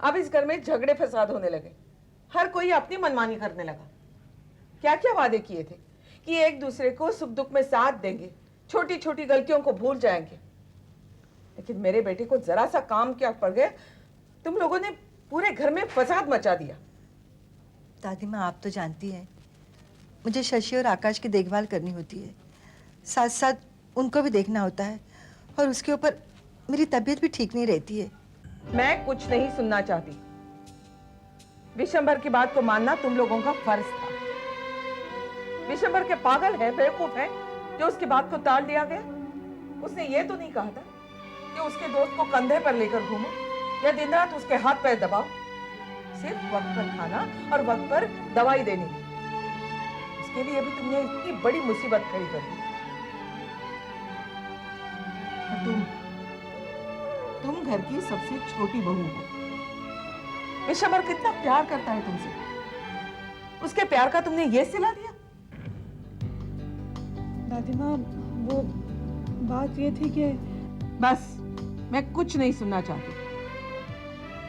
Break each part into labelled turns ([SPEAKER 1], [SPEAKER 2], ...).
[SPEAKER 1] अब इस घर में झगड़े फसाद होने लगे, हर कोई अपनी मनमानी करने लगा। क्या क्या वादे किए थे कि एक दूसरे को सुख दुख में साथ देंगे, छोटी छोटी गलतियों को भूल जाएंगे, लेकिन मेरे बेटे को जरा सा काम क्या पड़ गया, तुम लोगों ने पूरे घर में फसाद मचा दिया।
[SPEAKER 2] दादी माँ, आप तो जानती हैं मुझे शशि और आकाश की देखभाल करनी होती है, साथ साथ उनको भी देखना होता है, और उसके ऊपर मेरी तबीयत भी ठीक नहीं रहती है।
[SPEAKER 1] मैं कुछ नहीं सुनना चाहती। विशंबर की बात को मानना तुम लोगों का फर्ज था। विशंबर के पागल है, बेवकूफ है जो उसकी बात को टाल दिया गया। उसने ये तो नहीं कहा था कि उसके दोस्त को कंधे पर लेकर घूमो या दिन रात उसके हाथ पैर दबाओ। सिर्फ वक्त पर खाना और वक्त पर दवाई देनी, उसके लिए भी तुमने इतनी बड़ी मुसीबत खड़ी कर दी। और तुम घर की सबसे छोटी बहू हो। विशंबर कितना प्यार करता है तुमसे, उसके प्यार का तुमने ये सिला दिया।
[SPEAKER 3] दादी माँ, वो बात ये थी कि
[SPEAKER 1] बस, मैं कुछ नहीं सुनना चाहती,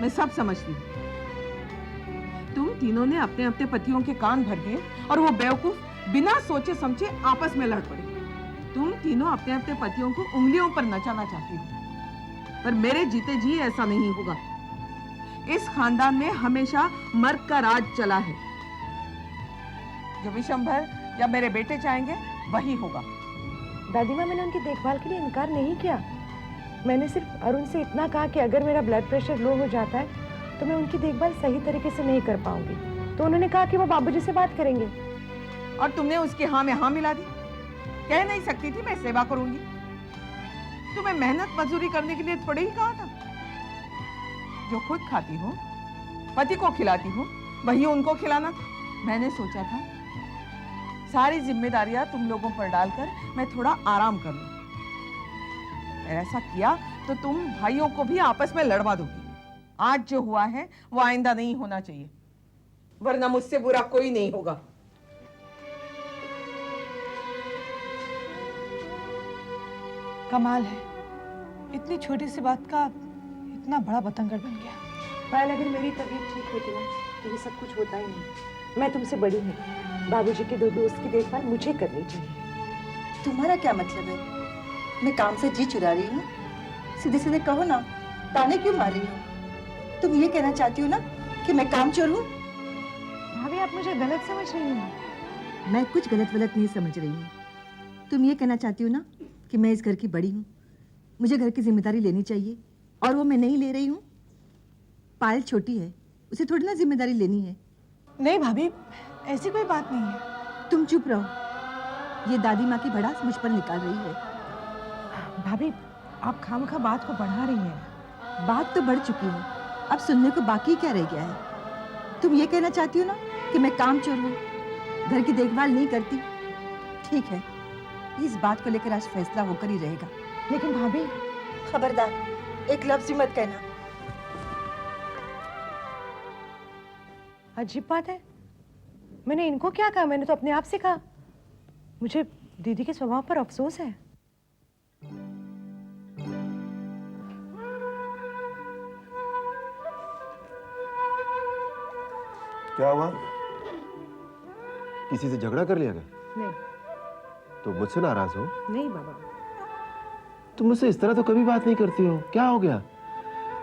[SPEAKER 1] मैं सब समझती हूँ। तुम तीनों ने अपने अपने पतियों के कान भर दिए और वो बेवकूफ बिना सोचे समझे आपस में लड़ पड़े। तुम तीनों अपने अपने पतियों को उंगलियों पर नचाना चाहती हो, पर मेरे जीते जी ऐसा नहीं होगा। इस खानदान में हमेशा मर्द का राज चला है। जो विशंभर या मेरे बेटे चाहेंगे वही होगा।
[SPEAKER 4] दादी माँ, मैंने उनकी देखभाल के लिए इनकार नहीं किया। मैंने सिर्फ अरुण से इतना कहा कि अगर मेरा ब्लड प्रेशर लो हो जाता है तो मैं उनकी देखभाल सही तरीके से नहीं कर पाऊंगी। तो उन्होंने कहा कि वो बाबूजी से बात करेंगे।
[SPEAKER 1] और तुमने उसकी हाँ में हाँ मिला दी। कह नहीं सकती थी मैं सेवा करूंगी? तुम्हें मेहनत मजदूरी करने के लिए थोड़े ही कहा था। जो खुद खाती हो, पति को खिलाती हो, वही उनको खिलाना था। मैंने सोचा था सारी जिम्मेदारियां तुम लोगों पर डालकर मैं थोड़ा आराम कर लूं। ऐसा किया तो तुम भाइयों को भी आपस में लड़वा दोगी। आज जो हुआ है वो आइंदा नहीं होना चाहिए, वरना मुझसे बुरा कोई नहीं होगा।
[SPEAKER 3] कमाल है, इतनी छोटी सी बात का इतना बड़ा बतंगड़ बन गया।
[SPEAKER 4] पायल, अगर मेरी तबीयत ठीक होती ना तो ये सब कुछ होता ही नहीं। मैं तुमसे बड़ी हूँ, बाबूजी के दो दोस्त की देखभाल मुझे करनी चाहिए।
[SPEAKER 2] तुम्हारा क्या मतलब है? मैं काम से जी चुरा रही हूँ? सीधे सीधे कहो ना, ताने क्यों मार रही हो? तुम ये कहना चाहती हो ना कि मैं काम चोर हूँ?
[SPEAKER 4] भाभी, आप मुझे गलत समझ रही हो।
[SPEAKER 2] मैं कुछ गलत वलत नहीं समझ रही हूँ। तुम ये कहना चाहती हो ना कि मैं इस घर की बड़ी हूँ, मुझे घर की जिम्मेदारी लेनी चाहिए, और वो मैं नहीं ले रही हूँ। पायल छोटी है, उसे थोड़ी ना जिम्मेदारी लेनी है।
[SPEAKER 3] नहीं भाभी, ऐसी कोई बात नहीं है।
[SPEAKER 2] तुम चुप रहो, ये दादी माँ की भड़ास मुझ पर निकाल रही है।
[SPEAKER 4] भाभी, आप खामखा बात को बढ़ा रही हैं।
[SPEAKER 2] बात तो बढ़ चुकी है, अब सुनने को बाकी क्या रह गया है? तुम ये कहना चाहती हो ना कि मैं काम चोर हूँ, घर की देखभाल नहीं करती? ठीक है, इस बात को लेकर आज फैसला होकर ही रहेगा।
[SPEAKER 4] लेकिन भाभी,
[SPEAKER 2] खबरदार, एक लफ्ज भी मत कहना।
[SPEAKER 4] अजीब बात है, मैंने इनको क्या कहा? मैंने तो अपने आप से कहा। मुझे दीदी के स्वभाव पर अफसोस है।
[SPEAKER 5] क्या हुआ? किसी से झगड़ा कर लिया क्या?
[SPEAKER 4] नहीं
[SPEAKER 5] तो मुझसे नाराज हो?
[SPEAKER 4] नहीं बाबा।
[SPEAKER 5] तुम मुझसे इस तरह तो कभी बात नहीं करती हो, क्या हो गया?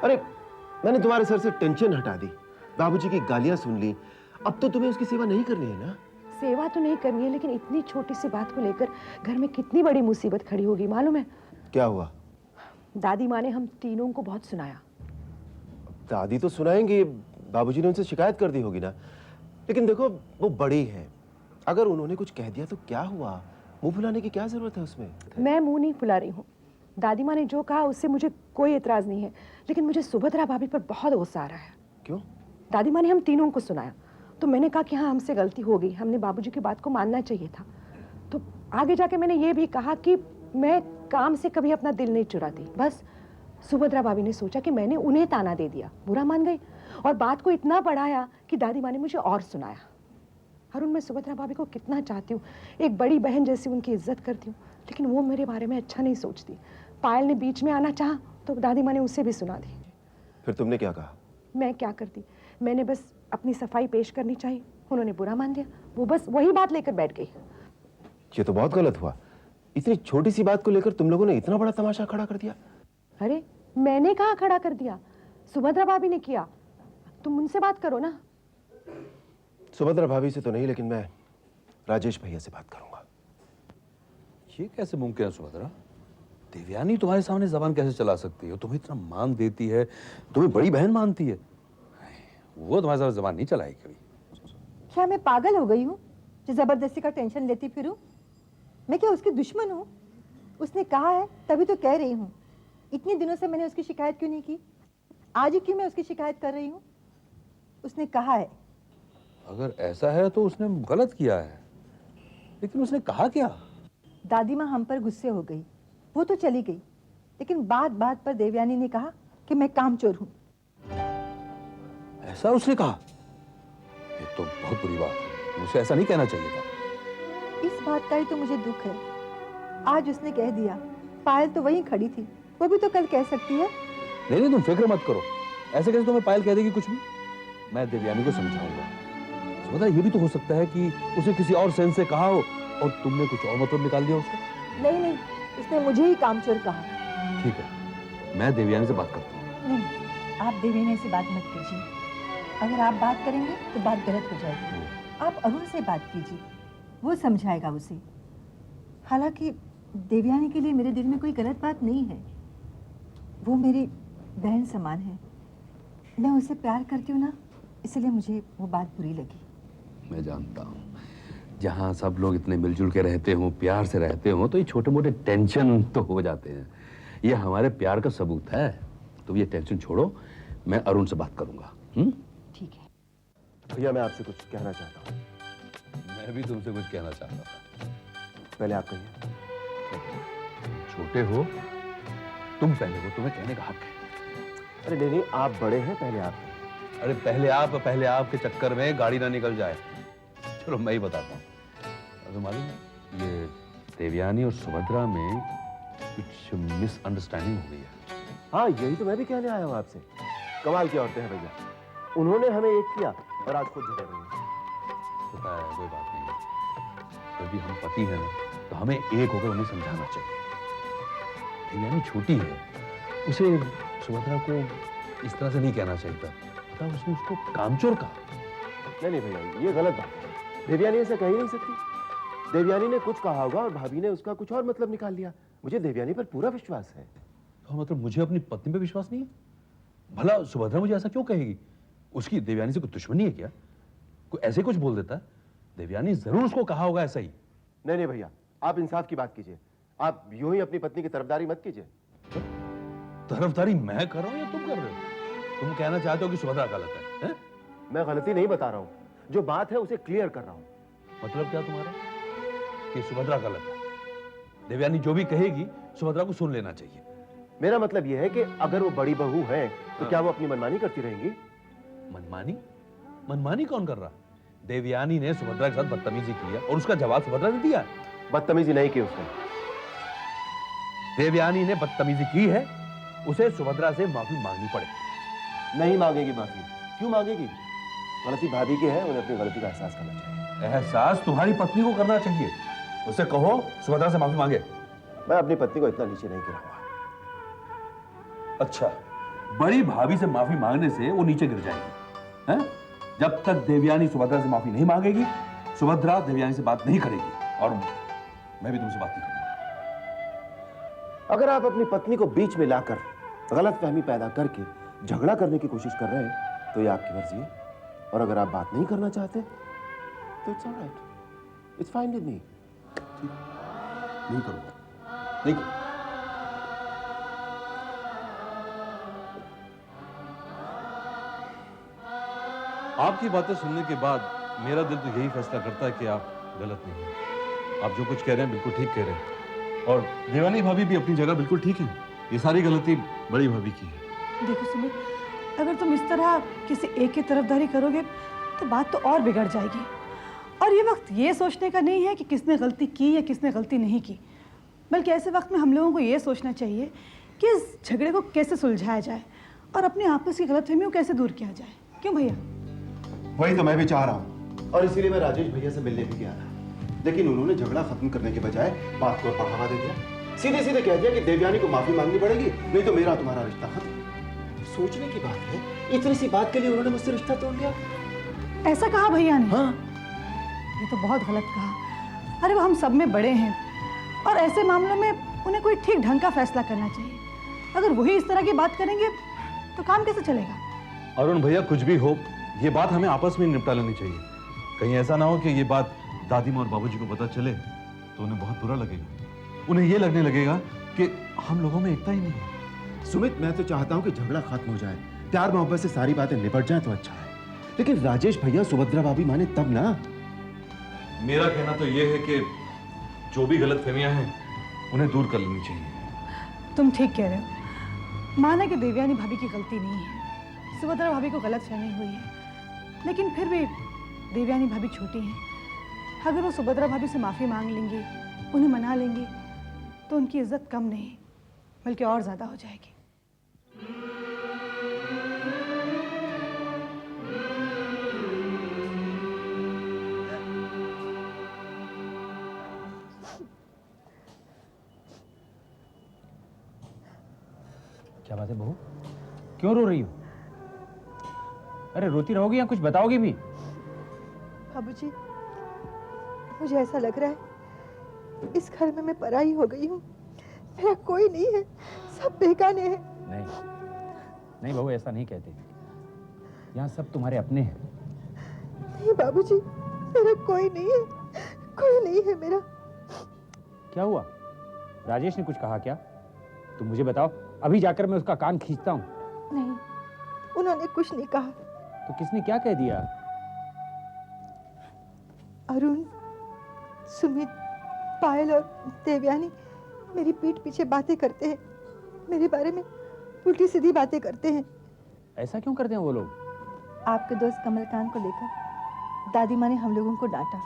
[SPEAKER 5] अरे, मैंने तुम्हारे सर से टेंशन हटा दी, बाबूजी की गालियां सुन ली, अब तो तुम्हें उसकी सेवा नहीं करनी है ना?
[SPEAKER 4] सेवा तो नहीं करनी है, लेकिन इतनी छोटी सी बात को लेकर घर में कितनी बड़ी मुसीबत खड़ी होगी मालूम है?
[SPEAKER 5] क्या हुआ?
[SPEAKER 4] दादी माँ ने हम तीनों को बहुत सुनाया।
[SPEAKER 5] दादी तो सुनाएंगे, बाबूजी ने उनसे शिकायत कर दी होगी ना। लेकिन देखो, वो बड़ी है, अगर उन्होंने कुछ कह दिया तो क्या हुआ? मुंह फुलाने की क्या जरूरत है उसमें? मैं
[SPEAKER 4] मुंह नहीं फुला रही हूँ। दादी माँ ने जो कहा उससे मुझे कोई एतराज नहीं है, लेकिन मुझे सुभद्रा भाभी पर बहुत गुस्सा आ रहा है।
[SPEAKER 5] क्यों?
[SPEAKER 4] दादी माँ ने हम तीनों को सुनाया तो मैंने कहा कि हाँ, हमसे गलती हो गई, हमने बाबूजी की बात को मानना चाहिए था। तो आगे जाके मैंने ये भी कहा कि मैं काम से कभी अपना दिल नहीं चुराती। बस सुभद्रा भाभी ने सोचा कि मैंने उन्हें ताना दे दिया, बुरा मान गई और बात को इतना बढ़ाया कि दादी माँ ने मुझे और सुनाया। अरुण, मैं सुभद्रा भाभी को कितना चाहती हूँ, एक बड़ी बहन जैसी उनकी इज्जत करती हूँ, लेकिन वो मेरे बारे में अच्छा नहीं सोचती। पायल ने बीच में आना चाहा तो दादी माँ ने उसे भी सुना दी।
[SPEAKER 5] फिर तुमने क्या कहा?
[SPEAKER 4] मैं क्या करती, मैंने बस अपनी सफाई पेश करनी चाहिए, उन्होंने बुरा मान लिया, वो बस वही बात लेकर बैठ गई।
[SPEAKER 5] ये तो बहुत गलत हुआ। इतनी छोटी सी बात को लेकर तुम लोगों ने इतना बड़ा तमाशा खड़ा कर दिया।
[SPEAKER 4] अरे मैंने कहाँ खड़ा कर दिया, सुभद्रा भाभी ने किया। तुम उनसे बात करो ना।
[SPEAKER 5] सुभद्रा भाभी से तो नहीं, लेकिन मैं राजेश भैया से बात करूंगा।
[SPEAKER 6] ये कैसे मुमकिन है सुभद्रा? देवयानी तुम्हारे सामने जबान कैसे चला सकती है? तुम्हें इतना मान देती है, तुम्हें बड़ी बहन मानती है, वो तुम्हारे सामने जबान नहीं चलाएगी कभी।
[SPEAKER 2] क्या मैं पागल हो गई हूँ जो जबरदस्ती का टेंशन लेती फिरूं? मैं क्या उसकी दुश्मन हूँ? उसने कहा है तभी तो कह रही हूँ। इतने दिनों से मैंने उसकी शिकायत क्यों नहीं की? आज ही क्यों मैं उसकी शिकायत कर रही हूँ? उसने कहा है।
[SPEAKER 6] अगर ऐसा है तो उसने गलत किया है, लेकिन उसने कहा क्या?
[SPEAKER 2] दादी माँ हम पर गुस्से हो गई, वो तो चली गई, लेकिन बात बात पर देवयानी ने कहा कि मैं कामचोर हूँ।
[SPEAKER 6] ऐसा उसने कहा? ये तो बहुत बुरी बात है, मुझे ऐसा नहीं कहना चाहिए था।
[SPEAKER 2] इस बात का ही तो मुझे दुख है। आज उसने कह दिया। पायल तो वहीं खड़ी थी, वो भी तो कल कह सकती है।
[SPEAKER 6] नहीं नहीं, तुम फिक्र मत करो, ऐसे कैसे तुम्हें पायल कह देगी कुछ भी? मैं देवयानी को समझाऊंगा। सुभद्रा, ये भी तो हो सकता है कि उसे किसी और सेंस से कहा हो और तुमने कुछ और मतलब निकाल दिया उसका।
[SPEAKER 2] नहीं नहीं, उसने मुझे ही कामचोर कहा।
[SPEAKER 6] ठीक है, मैं देवयानी से बात करता हूँ।
[SPEAKER 2] नहीं, आप देवयानी से बात मत कीजिए। अगर आप बात करेंगे तो बात गलत हो जाएगी। आप अरुण से बात कीजिए, वो समझाएगा उसे। हालांकि देवयानी के लिए मेरे दिल में कोई गलत बात नहीं है, वो मेरी बहन समान है। मैं उसे प्यार करती हूँ ना, इसलिए मुझे वो बात बुरी लगी।
[SPEAKER 6] मैं जानता हूँ, जहाँ सब लोग इतने मिलजुल के रहते हों, प्यार से रहते हों, तो ये छोटे मोटे टेंशन तो हो जाते हैं। ये हमारे प्यार का सबूत है। तो ये टेंशन छोड़ो, मैं अरुण से बात करूंगा।
[SPEAKER 2] ठीक है
[SPEAKER 5] भैया, मैं आपसे कुछ कहना चाहता हूँ।
[SPEAKER 6] मैं भी तुमसे कुछ कहना चाहता था।
[SPEAKER 5] पहले आप कहिए।
[SPEAKER 6] छोटे हो, तुम पहले हो, तुम्हें कहने का हक है।
[SPEAKER 5] अरे नहीं नहीं, आप बड़े हैं, पहले आप कहिए।
[SPEAKER 6] अरे पहले आप के चक्कर में गाड़ी ना निकल जाए। चलो मैं ही बताता हूँ। अगर मालूम है, ये देवयानी और सुभद्रा में कुछ मिसअंडरस्टैंडिंग हो गई है।
[SPEAKER 5] हाँ, यही तो मैं भी कहने आया हूँ आपसे। कमाल की औरतें हैं भैया, उन्होंने हमें एक किया और आज खुद झगड़ रही हैं।
[SPEAKER 6] होता है, कोई बात नहीं। जब भी हम पति हैं ना, तो हमें एक होकर उन्हें समझाना चाहिए। देवयानी छोटी है, उसे सुभद्रा को इस तरह से नहीं कहना चाहिए था। पता, उसने उसको कामचोर कहा।
[SPEAKER 5] नहीं नहीं भैया, ये गलत बात है। देवयानी ऐसा कह ही नहीं सकती। देवयानी ने कुछ कहा होगा और भाभी ने उसका कुछ और मतलब निकाल लिया। मुझे देवयानी पर पूरा विश्वास है।
[SPEAKER 6] तो मतलब मुझे अपनी पत्नी पे विश्वास नहीं है? भला सुभद्रा मुझे ऐसा क्यों कहेगी? उसकी देवयानी से कोई दुश्मनी है क्या? कोई ऐसे कुछ बोल देता है? देवयानी जरूर उसको कहा होगा ऐसा ही।
[SPEAKER 5] नहीं नहीं भैया, आप इंसाफ की बात कीजिए। आप यूं ही अपनी पत्नी की तरफदारी मत कीजिए।
[SPEAKER 6] तरफदारी मैं कर रहा हूँ या तुम कर रहे हो? तुम कहना चाहते हो कि सुभद्रा गलत है?
[SPEAKER 5] मैं गलती नहीं बता रहा हूँ, जो बात है उसे क्लियर कर रहा हूँ।
[SPEAKER 6] मतलब क्या तुम्हारा? कि सुभद्रा गलत है? देवयानी जो भी कहेगी सुभद्रा को सुन लेना चाहिए।
[SPEAKER 5] मेरा मतलब यह है कि अगर वो बड़ी बहू है तो क्या वो अपनी मनमानी करती रहेंगी?
[SPEAKER 6] मनमानी? मनमानी कौन कर रहा? देवयानी ने सुभद्रा के साथ बदतमीजी की है और उसका जवाब सुभद्रा ने दिया है।
[SPEAKER 5] बदतमीजी नहीं की उसने।
[SPEAKER 6] देवयानी ने बदतमीजी की है, उसे सुभद्रा से माफी मांगनी पड़ेगी।
[SPEAKER 5] नहीं मांगेगी माफी। क्यों मांगेगी? गलती भाभी की है, उन्हें अपनी गलती का एहसास करना चाहिए।
[SPEAKER 6] एहसास तुम्हारी पत्नी को करना चाहिए। उसे कहो सुभद्रा से माफी मांगे।
[SPEAKER 5] मैं अपनी पत्नी को इतना नीचे नहीं गिराऊंगा।
[SPEAKER 6] अच्छा, बड़ी भाभी से माफी मांगने से वो नीचे गिर जाएगी, हैं? जब तक देवयानी सुभद्रा से माफी नहीं मांगेगी, सुभद्रा देवयानी से बात नहीं करेगी और मैं भी तुमसे बात नहीं करूंगा।
[SPEAKER 5] अगर आप अपनी पत्नी को बीच में लाकर गलतफहमी पैदा करके झगड़ा करने की कोशिश कर रहे हैं तो ये आपकी मर्जी है, और अगर आप बात नहीं करना चाहते तो it's alright, it's fine with me.
[SPEAKER 6] नहीं करूंगा, नहीं करूंगा। आपकी बातें सुनने के बाद मेरा दिल तो यही फैसला करता है कि आप गलत नहीं हैं। आप जो कुछ कह रहे हैं बिल्कुल ठीक कह रहे हैं, और देवानी भाभी भी अपनी जगह बिल्कुल ठीक है। ये सारी गलती बड़ी भाभी की है।
[SPEAKER 3] देखो सुमित, अगर तुम इस तरह किसी एक की तरफदारी करोगे तो बात तो और बिगड़ जाएगी। और ये वक्त ये सोचने का नहीं है कि किसने गलती की या किसने गलती नहीं की, बल्कि ऐसे वक्त में हम लोगों को ये सोचना चाहिए कि इस झगड़े को कैसे सुलझाया जाए और अपने आपस की गलतफहमियों कैसे दूर किया जाए। क्यों भैया?
[SPEAKER 5] वही तो मैं भी चाह रहा हूँ, और इसीलिए मैं राजेश भैया से मिलने भी गया था। लेकिन उन्होंने झगड़ा खत्म करने के बजाय बात को बढ़ावा दे दिया। सीधे सीधे कह दिया कि देवयानी को माफी मांगनी पड़ेगी, नहीं तो मेरा तुम्हारा रिश्ता खत्म। सोचने की बात है, इतनी सी बात के लिए उन्होंने मुझसे रिश्ता तोड़ लिया।
[SPEAKER 3] ऐसा कहा भैया ने?
[SPEAKER 5] हाँ।
[SPEAKER 3] ये तो बहुत गलत कहा। अरे वो हम सब में बड़े हैं, और ऐसे मामलों में उन्हें कोई ठीक ढंग का फैसला करना चाहिए। अगर वही इस तरह की बात करेंगे तो काम कैसे चलेगा?
[SPEAKER 6] अरुण भैया, कुछ भी हो, ये बात हमें आपस में निपटा लेनी चाहिए। कहीं ऐसा ना हो कि ये बात दादी माँ और बाबूजी को पता चले तो उन्हें बहुत बुरा लगेगा। उन्हें ये लगने लगेगा कि हम लोगों में एकता ही नहीं है।
[SPEAKER 5] सुमित, मैं तो चाहता हूँ कि झगड़ा खत्म हो जाए, प्यार मोहब्बत से सारी बातें निपट जाएं तो अच्छा है। लेकिन राजेश भैया सुभद्रा भाभी माने तब ना।
[SPEAKER 6] मेरा कहना तो ये है कि जो भी गलतफहमियां हैं उन्हें दूर कर लेनी चाहिए।
[SPEAKER 3] तुम ठीक कह रहे हो। माना कि देवयानी भाभी की गलती नहीं है, सुभद्रा भाभी को गलतफहमी हुई है, लेकिन फिर भी देवयानी भाभी छोटी हैं। अगर वो सुभद्रा भाभी से माफ़ी मांग लेंगी, उन्हें मना लेंगी, तो उनकी इज्जत कम नहीं बल्कि और ज़्यादा हो जाएगी।
[SPEAKER 7] क्या बात है बहू, क्यों रो रही हो? अरे रोती रहोगी या कुछ बताओगी भी?
[SPEAKER 2] बाबूजी, मुझे ऐसा लग रहा है इस घर में मैं पराई हो गई हूँ। मेरा कोई नहीं है, सब बेगाने हैं।
[SPEAKER 7] नहीं नहीं बहू, ऐसा नहीं कहते। यहाँ सब तुम्हारे अपने हैं।
[SPEAKER 2] नहीं बाबूजी, मेरा कोई नहीं है, कोई नहीं है मेरा।
[SPEAKER 7] क्या हुआ? राजेश ने कुछ कहा क्या? तुम मुझे बताओ, अभी जाकर मैं उसका कान खींचता हूँ।
[SPEAKER 2] नहीं, उन्होंने कुछ नहीं कहा।
[SPEAKER 7] तो किसने क्या कह दिया?
[SPEAKER 2] अरुण, सुमित, पायल और देवयानी मेरी पीठ पीछे बातें करते हैं, मेरे बारे में उल्टी सीधी बातें करते हैं।
[SPEAKER 7] ऐसा क्यों करते हैं वो लोग?
[SPEAKER 2] आपके दोस्त कमलकांत को लेकर दादी माँ ने हम लोगों को डांटा,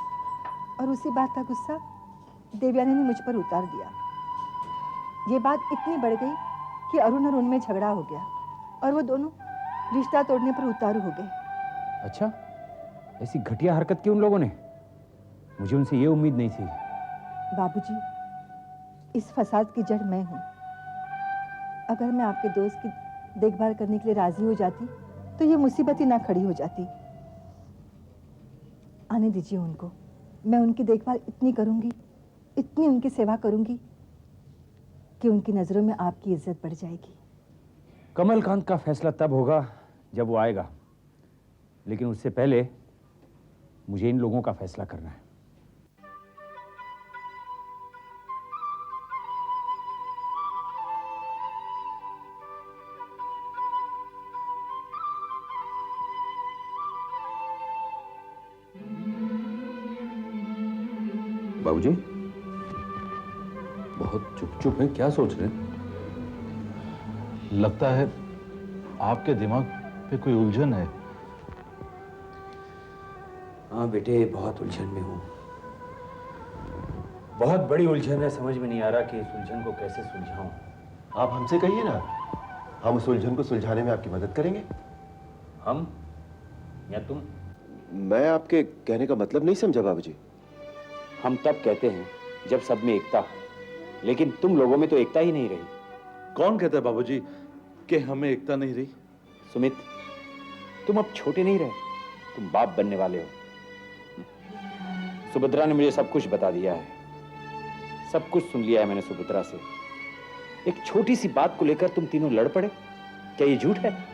[SPEAKER 2] और उसी बात का गुस्सा देवयानी ने मुझ पर उतार दिया। ये बात इतनी बढ़ गई कि अरुण और उनमें झगड़ा हो गया, और वो दोनों रिश्ता तोड़ने पर उतारू हो गए।
[SPEAKER 7] अच्छा, ऐसी घटिया हरकत की उन लोगों ने? मुझे उनसे ये उम्मीद नहीं थी।
[SPEAKER 2] बाबूजी, इस फसाद की जड़ मैं हूँ। अगर मैं आपके दोस्त की देखभाल करने के लिए राजी हो जाती तो ये मुसीबत ही ना खड़ी हो जाती। आने दीजिए उनको, मैं उनकी देखभाल इतनी करूंगी, इतनी उनकी सेवा करूंगी कि उनकी नजरों में आपकी इज्जत बढ़ जाएगी।
[SPEAKER 7] कमलकांत का फैसला तब होगा जब वो आएगा, लेकिन उससे पहले मुझे इन लोगों का फैसला करना है।
[SPEAKER 6] बाबूजी, बहुत चुप चुप हैं, क्या सोच रहे हैं? लगता है आपके दिमाग पे कोई उलझन है।
[SPEAKER 7] हाँ बेटे, बहुत उलझन में हूँ। बहुत बड़ी उलझन है, समझ में नहीं आ रहा कि इस उलझन को कैसे सुलझाऊं।
[SPEAKER 5] आप हमसे कहिए ना, हम उस उलझन को सुलझाने में आपकी मदद करेंगे।
[SPEAKER 7] हम या तुम?
[SPEAKER 5] मैं आपके कहने का मतलब नहीं समझा बाबूजी।
[SPEAKER 7] हम तब कहते हैं जब सब में एकता हो, लेकिन तुम लोगों में तो एकता ही नहीं रही।
[SPEAKER 6] कौन कहता है बाबूजी कि हमें एकता नहीं रही?
[SPEAKER 7] सुमित, तुम अब छोटे नहीं रहे, तुम बाप बनने वाले हो। सुभद्रा ने मुझे सब कुछ बता दिया है, सब कुछ सुन लिया है मैंने सुभद्रा से। एक छोटी सी बात को लेकर तुम तीनों लड़ पड़े, क्या ये झूठ है?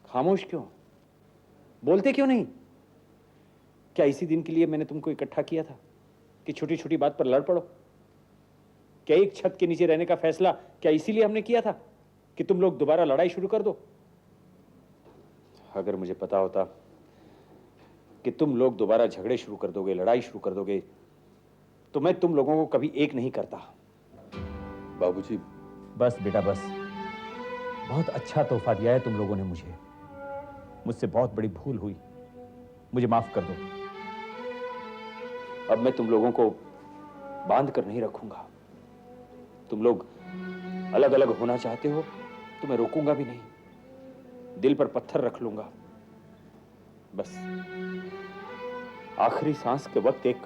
[SPEAKER 7] खामोश क्यों? बोलते क्यों नहीं? क्या इसी दिन के लिए मैंने तुमको इकट्ठा किया था कि छोटी छोटी बात पर लड़ पड़ो? क्या एक छत के नीचे रहने का फैसला क्या इसीलिए हमने किया था कि तुम लोग दोबारा लड़ाई शुरू कर दो? अगर मुझे पता होता कि तुम लोग दोबारा झगड़े शुरू कर दोगे, लड़ाई शुरू कर दोगे, तो मैं तुम लोगों को कभी एक नहीं करता।
[SPEAKER 6] बाबूजी,
[SPEAKER 7] बस बेटा बस, बहुत अच्छा तोहफा दिया है तुम लोगों ने मुझे। मुझसे बहुत बड़ी भूल हुई, मुझे माफ कर दो। अब मैं तुम लोगों को बांध कर नहीं रखूंगा। तुम लोग अलग अलग होना चाहते हो तो मैं रोकूंगा भी नहीं, दिल पर पत्थर रख लूंगा। बस आखिरी सांस के वक्त एक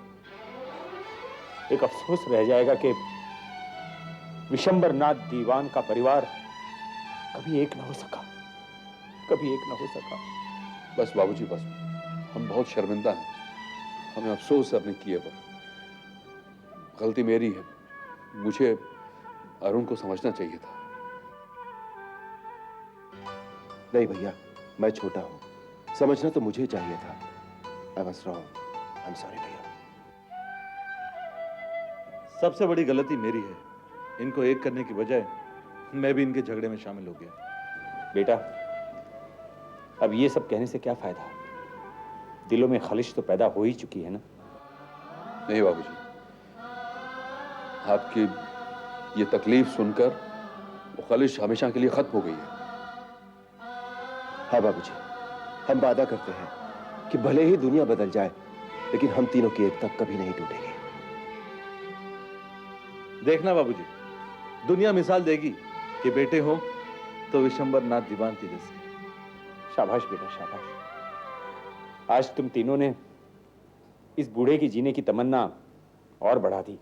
[SPEAKER 7] अफसोस रह जाएगा कि विशंबरनाथ दीवान का परिवार कभी एक ना हो सका, कभी एक ना हो सका।
[SPEAKER 6] बस बाबूजी बस, हम बहुत शर्मिंदा हैं, हमें अफसोस है अपने किए पर। गलती मेरी है, मुझे अरुण को समझना चाहिए था।
[SPEAKER 5] नहीं भैया, मैं छोटा हूं, समझना तो मुझे चाहिए था। I was wrong, I am sorry भैया।
[SPEAKER 8] सबसे बड़ी गलती मेरी है, इनको एक करने की बजाय मैं भी इनके झगड़े में शामिल हो गया।
[SPEAKER 7] बेटा, अब ये सब कहने से क्या फायदा? दिलों में खलिश तो पैदा हो ही चुकी है ना।
[SPEAKER 6] नहीं बाबूजी, आपकी ये तकलीफ सुनकर वो खलिश हमेशा के लिए खत्म हो गई है।
[SPEAKER 5] हाँ बाबूजी, हम वादा करते हैं कि भले ही दुनिया बदल जाए, लेकिन हम तीनों की एकता कभी नहीं टूटेगी।
[SPEAKER 8] देखना बाबूजी, दुनिया मिसाल देगी कि बेटे हो तो विशंबरनाथ दीवान के जैसे।
[SPEAKER 7] शाबाश बेटा, शाबाश। आज तुम तीनों ने इस बूढ़े की जीने की तमन्ना और बढ़ा दी।